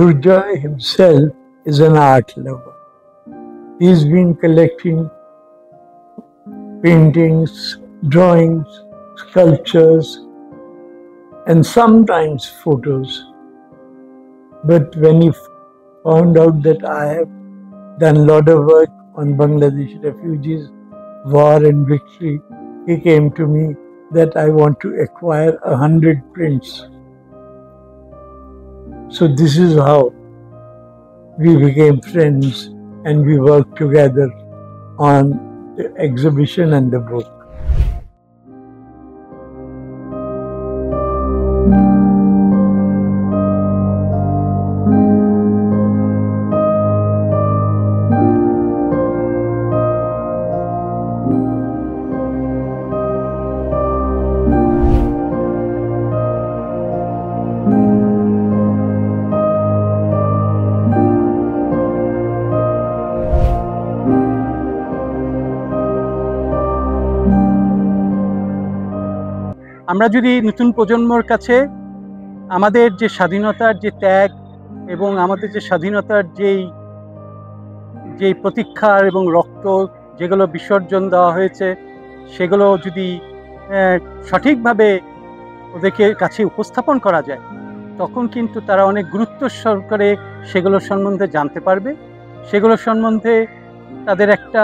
Durjoy himself is an art lover. He's been collecting paintings, drawings, sculptures, and sometimes photos. But when he found out that I have done a lot of work on Bangladeshi refugees, war and victory, he came to me that I want to acquire 100 prints. So this is how we became friends and we worked together on the exhibition and the book. আমরা যদি নতুন প্রজন্মর কাছে আমাদের যে স্বাধীনতার যে ত্যাগ এবং আমাদের যে স্বাধীনতার যেই প্রতীক্ষার এবং রক্ত যেগুলো বিসর্জন দেওয়া হয়েছে সেগুলো যদি সঠিকভাবে ওদেরকে কাছে উপস্থাপন করা যায় তখন কিন্তু তারা অনেক গুরুত্ব সহকারে সেগুলো সম্বন্ধে জানতে পারবে, সেগুলো সম্বন্ধে তাদের একটা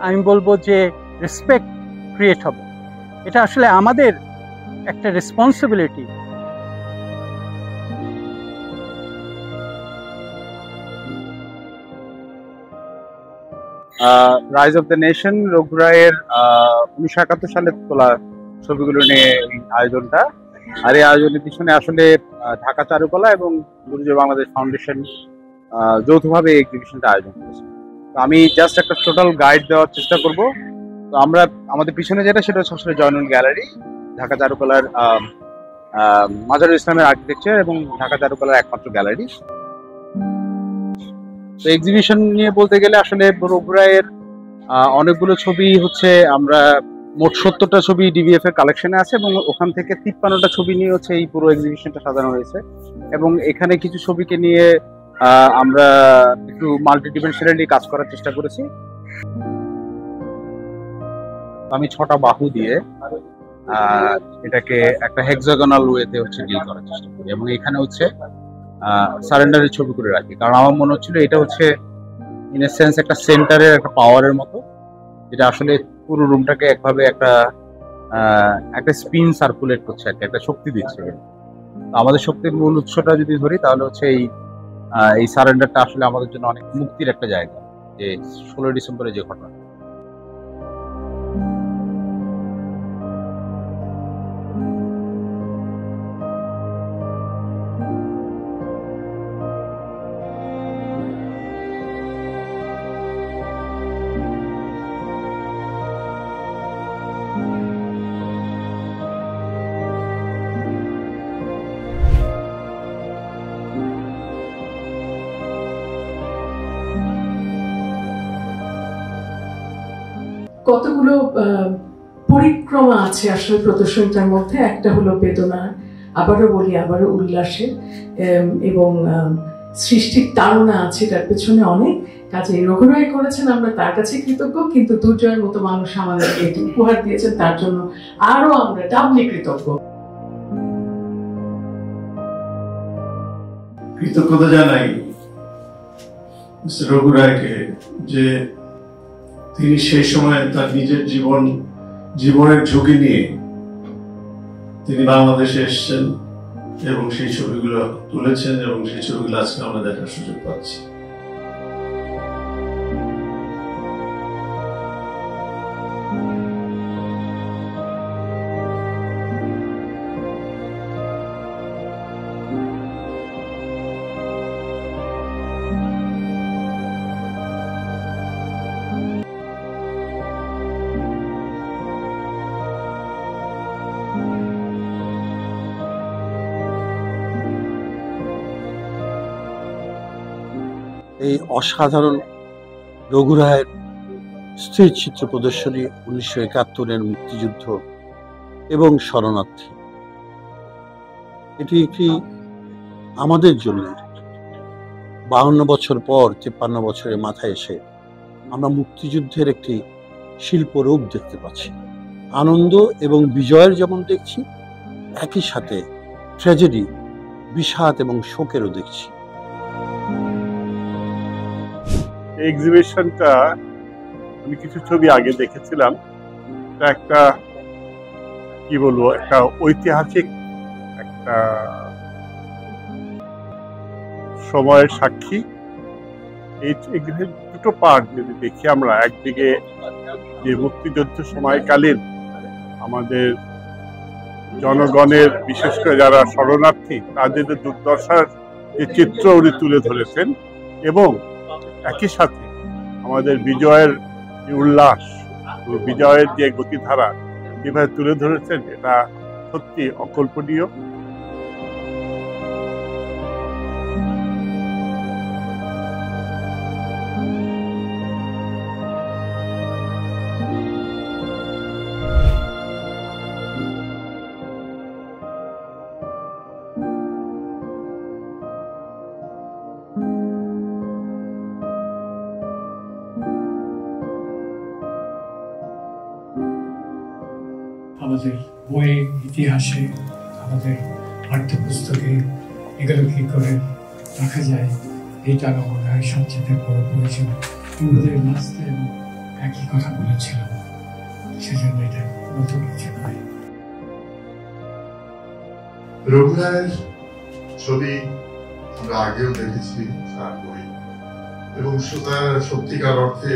আমি বলবো যে রেসপেক্ট ক্রিয়েট হবে। এটা আসলে আমাদের একটা responsibility. Rise of the nation Raghu রায়ের 1971 সালে তোলা ছবিগুলো নিয়ে এই আয়োজনটা। আর এই আয়োজনের পিছনে আসলে ঢাকা চারুকলা এবং দুর্জয় বাংলাদেশ ফাউন্ডেশন যৌথভাবে এই এক্সিবিশনটা আয়োজন করেছে। তো আমি জাস্ট একটা টোটাল গাইড দেওয়ার চেষ্টা করব। তো আমরা আমাদের পিছনে যেটা সেটা হচ্ছে আসলে জয়নুল গ্যালারি, ঢাকা চারুকলার মাজারুল ইসলামের আর্কিটেকচার এবং ঢাকা চারুকলার একমাত্র গ্যালারি। তো এক্সিবিশন নিয়ে বলতে গেলে আসলে রঘু রায়ের অনেকগুলো ছবি হচ্ছে আমরা মোট 70টা ছবি ডিভিএফ এর কালেকশনে আছে এবং ওখান থেকে 53টা ছবি নিয়ে হচ্ছে এই পুরো এক্সিবিশনটা সাজানো হয়েছে। এবং এখানে কিছু ছবিকে নিয়ে আমরা একটু মাল্টিডিমেনশনালি কাজ করার চেষ্টা করেছি। আমি 6টা বাহু দিয়ে এটাকে একটা হেক্সাগোনাল ওয়েতে হচ্ছে ডিল করার চেষ্টা করি এবং এখানে হচ্ছে সারেন্ডারের ছবি করে রাখি, কারণ আমার মনে হচ্ছিল এটা হচ্ছে ইন এ সেন্স একটা সেন্টারের একটা পাওয়ারের মতো, যেটা আসলে পুরো রুমটাকে একভাবে একটা স্পিন সার্কুলেট করছে, একটা শক্তি দিচ্ছে। আমাদের শক্তির মূল উৎসটা যদি ধরি তাহলে হচ্ছে এই সারেন্ডারটা আসলে আমাদের জন্য অনেক মুক্তির একটা জায়গা, যে 16 ডিসেম্বরে যে ঘটনা। কতগুলো পরিক্রমা আছে আসলে প্রদর্শনটার মধ্যে। একটা হলো বেদনা, আবারও বলি আবারও উল্লাসের, এবং সৃষ্টির তাড়না আছে তার পেছনে অনেক কাজে রঘু রায় করেছেন, আমরা তার কাছে কৃতজ্ঞ। কিন্তু দুর্জয়ের মতো মানুষ আমাদেরকে এটি উপহার দিয়েছেন, তার জন্য আরো আমরা ডাবলি কৃতজ্ঞ। কৃতজ্ঞতা জানাই রঘু রায়কে, যে তিনি সেই সময় তার নিজের জীবনের ঝুঁকি নিয়ে তিনি বাংলাদেশে এসেছেন এবং সেই ছবিগুলো তুলেছেন এবং সেই ছবিগুলো আজকে আমরা দেখার সুযোগ পাচ্ছি। এই অসাধারণ রঘু রায়ের স্থির চিত্র প্রদর্শনী 1971-এর মুক্তিযুদ্ধ এবং শরণার্থী, এটি একটি আমাদের জন্য 52 বছর পর 53 বছরের মাথায় এসে আমরা মুক্তিযুদ্ধের একটি শিল্পরূপ দেখতে পাচ্ছি। আনন্দ এবং বিজয়ের যেমন দেখছি, একই সাথে ট্র্যাজেডি, বিষাদ এবং শোকেরও দেখছি। এক্সিবিশনটা আমি কিছু ছবি আগে দেখেছিলাম। এটা একটা কি বলবো, একটা ঐতিহাসিক একটা সময়ের সাক্ষী। এই দুটো পার্ট যদি দেখি আমরা, একদিকে যে মুক্তিযুদ্ধ সময়কালীন আমাদের জনগণের, বিশেষ করে যারা শরণার্থী, তাদের দুর্দশার যে চিত্র উনি তুলে ধরেছেন, এবং একই সাথে আমাদের বিজয়ের উল্লাস, বিজয়ের যে গতিধারা যেভাবে তুলে ধরেছেন, এটা সত্যি অকল্পনীয়। আমাদের বইয়ে, ইতিহাসে, আমাদের পাঠ্যপুস্তকে এগুলো কী করে রাখা যায়, এটা আমার মনে হয় সবচেয়ে বড় প্রয়োজন। ওদের নাচতে এবং একই কথা বলেছিল, সেজন্য এটা নতুন কিছু নয়। রঘু রায়ের ছবি আমরা আগেও দেখেছি তার বই, এবং সত্যিকার অর্থে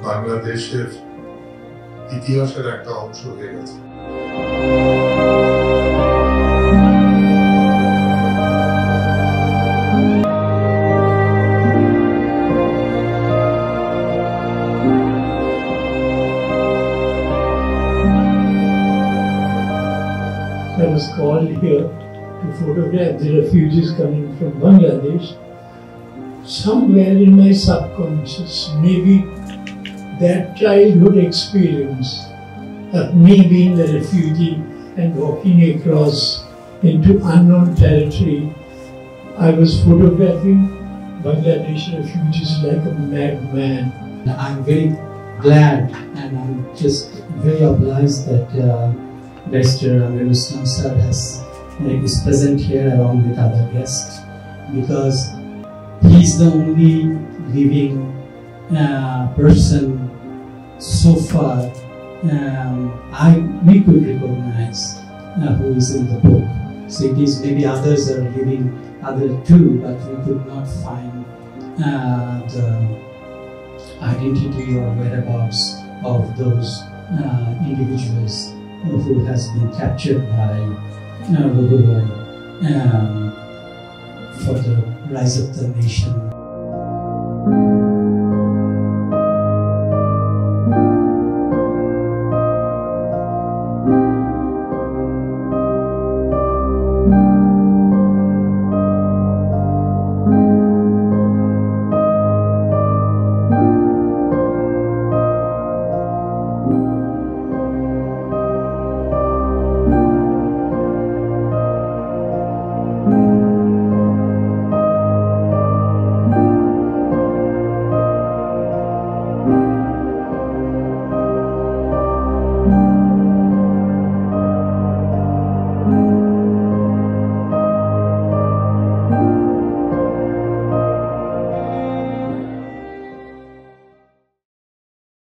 বাংলাদেশের ইতিহাসের একটা অংশ হয়ে গেছে। I was called here to photograph the refugees coming from Bangladesh. Somewhere in my subconscious, maybe that childhood experience of me being a refugee and walking across into unknown territory, I was photographing Bangladeshi refugees like a madman. I'm very glad and I'm just very obliged that Mr. Amirul Islam sir is present here along with other guests, because he's the only living person so far we could recognize who is in the book. So it is, maybe others are living, other too, but we could not find the identity or whereabouts of those individuals who has been captured by Raghu Rai for the rise of the nation.